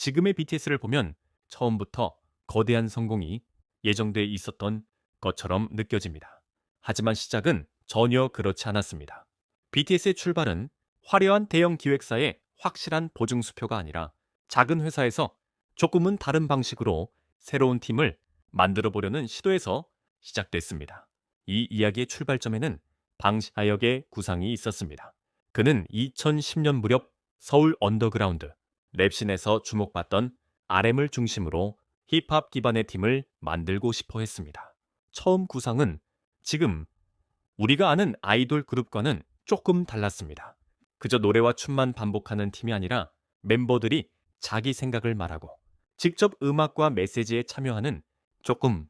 지금의 BTS를 보면 처음부터 거대한 성공이 예정돼 있었던 것처럼 느껴집니다. 하지만 시작은 전혀 그렇지 않았습니다. BTS의 출발은 화려한 대형 기획사의 확실한 보증수표가 아니라 작은 회사에서 조금은 다른 방식으로 새로운 팀을 만들어 보려는 시도에서 시작됐습니다. 이 이야기의 출발점에는 방시하역의 구상이 있었습니다. 그는 2010년 무렵 서울 언더그라운드 랩씬에서 주목받던 RM을 중심으로 힙합 기반의 팀을 만들고 싶어 했습니다. 처음 구상은 지금 우리가 아는 아이돌 그룹과는 조금 달랐습니다. 그저 노래와 춤만 반복하는 팀이 아니라 멤버들이 자기 생각을 말하고 직접 음악과 메시지에 참여하는 조금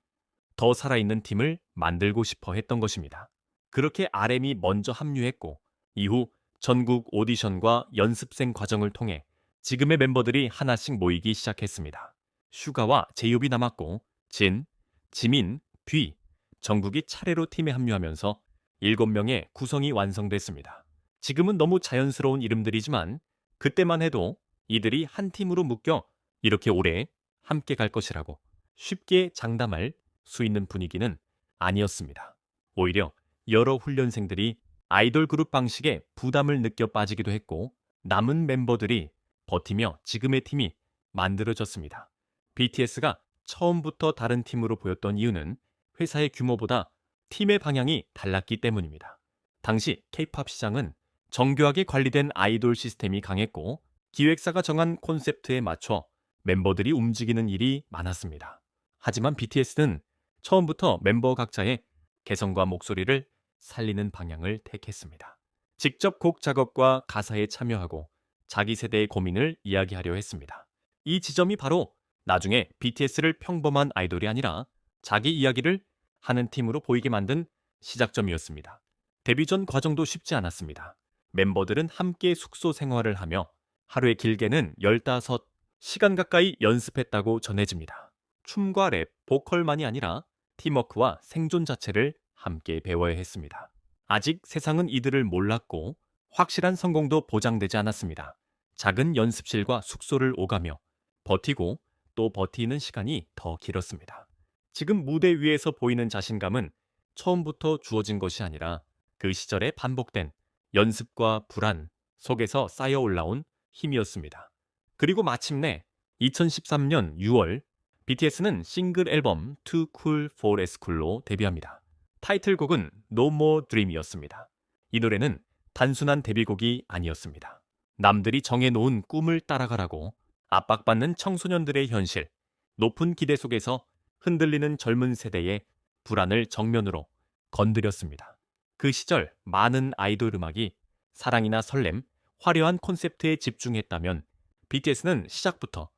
더 살아있는 팀을 만들고 싶어 했던 것입니다. 그렇게 RM이 먼저 합류했고 이후 전국 오디션과 연습생 과정을 통해 지금의 멤버들이 하나씩 모이기 시작했습니다. 슈가와 제이홉이 남았고 진, 지민, 뷔, 정국이 차례로 팀에 합류하면서 7명의 구성이 완성됐습니다. 지금은 너무 자연스러운 이름들이지만 그때만 해도 이들이 한 팀으로 묶여 이렇게 오래 함께 갈 것이라고 쉽게 장담할 수 있는 분위기는 아니었습니다. 오히려 여러 훈련생들이 아이돌 그룹 방식에 부담을 느껴 빠지기도 했고 남은 멤버들이 버티며 지금의 팀이 만들어졌습니다. BTS가 처음부터 다른 팀으로 보였던 이유는 회사의 규모보다 팀의 방향이 달랐기 때문입니다. 당시 K-팝 시장은 정교하게 관리된 아이돌 시스템이 강했고 기획사가 정한 콘셉트에 맞춰 멤버들이 움직이는 일이 많았습니다. 하지만 BTS는 처음부터 멤버 각자의 개성과 목소리를 살리는 방향을 택했습니다. 직접 곡 작업과 가사에 참여하고 자기 세대의 고민을 이야기하려 했습니다. 이 지점이 바로 나중에 BTS를 평범한 아이돌이 아니라 자기 이야기를 하는 팀으로 보이게 만든 시작점이었습니다. 데뷔 전 과정도 쉽지 않았습니다. 멤버들은 함께 숙소 생활을 하며 하루에 길게는 15시간 가까이 연습했다고 전해집니다. 춤과 랩, 보컬만이 아니라 팀워크와 생존 자체를 함께 배워야 했습니다. 아직 세상은 이들을 몰랐고 확실한 성공도 보장되지 않았습니다. 작은 연습실과 숙소를 오가며 버티고 또 버티는 시간이 더 길었습니다. 지금 무대 위에서 보이는 자신감은 처음부터 주어진 것이 아니라 그 시절에 반복된 연습과 불안 속에서 쌓여 올라온 힘이었습니다. 그리고 마침내 2013년 6월 BTS는 싱글 앨범 Too Cool for School로 데뷔합니다. 타이틀곡은 No More Dream이었습니다. 이 노래는 단순한 데뷔곡이 아니었습니다. 남들이 정해놓은 꿈을 따라가라고 압박받는 청소년들의 현실, 높은 기대 속에서 흔들리는 젊은 세대의 불안을 정면으로 건드렸습니다. 그 시절 많은 아이돌 음악이 사랑이나 설렘, 화려한 콘셉트에 집중했다면 BTS는 시작부터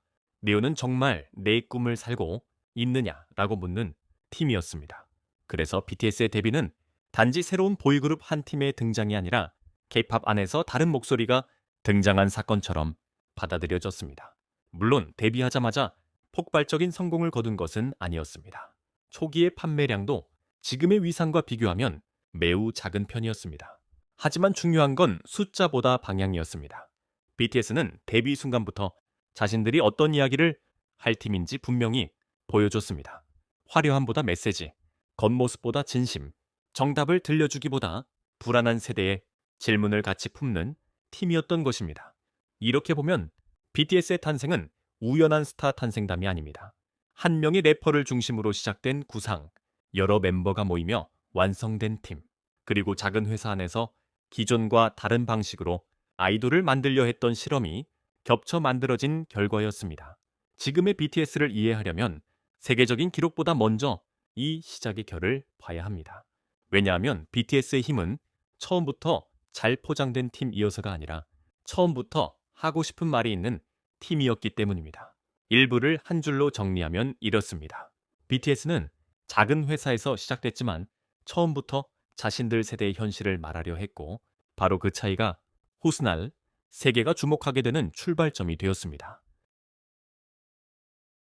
네오는 정말 내 꿈을 살고 있느냐라고 묻는 팀이었습니다. 그래서 BTS의 데뷔는 단지 새로운 보이그룹 한 팀의 등장이 아니라 K-팝 안에서 다른 목소리가 등장한 사건처럼 받아들여졌습니다. 물론 데뷔하자마자 폭발적인 성공을 거둔 것은 아니었습니다. 초기의 판매량도 지금의 위상과 비교하면 매우 작은 편이었습니다. 하지만 중요한 건 숫자보다 방향이었습니다. BTS는 데뷔 순간부터 자신들이 어떤 이야기를 할 팀인지 분명히 보여줬습니다. 화려함보다 메시지, 겉모습보다 진심, 정답을 들려주기보다 불안한 세대의 질문을 같이 품는 팀이었던 것입니다. 이렇게 보면 BTS의 탄생은 우연한 스타 탄생담이 아닙니다. 한 명의 래퍼를 중심으로 시작된 구상, 여러 멤버가 모이며 완성된 팀, 그리고 작은 회사 안에서 기존과 다른 방식으로 아이돌을 만들려 했던 실험이 겹쳐 만들어진 결과였습니다. 지금의 BTS를 이해하려면 세계적인 기록보다 먼저 이 시작의 결을 봐야 합니다. 왜냐하면 BTS의 힘은 처음부터 잘 포장된 팀이어서가 아니라 처음부터 하고 싶은 말이 있는 팀이었기 때문입니다. 일부를 한 줄로 정리하면 이렇습니다. BTS는 작은 회사에서 시작됐지만 처음부터 자신들 세대의 현실을 말하려 했고 바로 그 차이가 훗날 세계가 주목하게 되는 출발점이 되었습니다.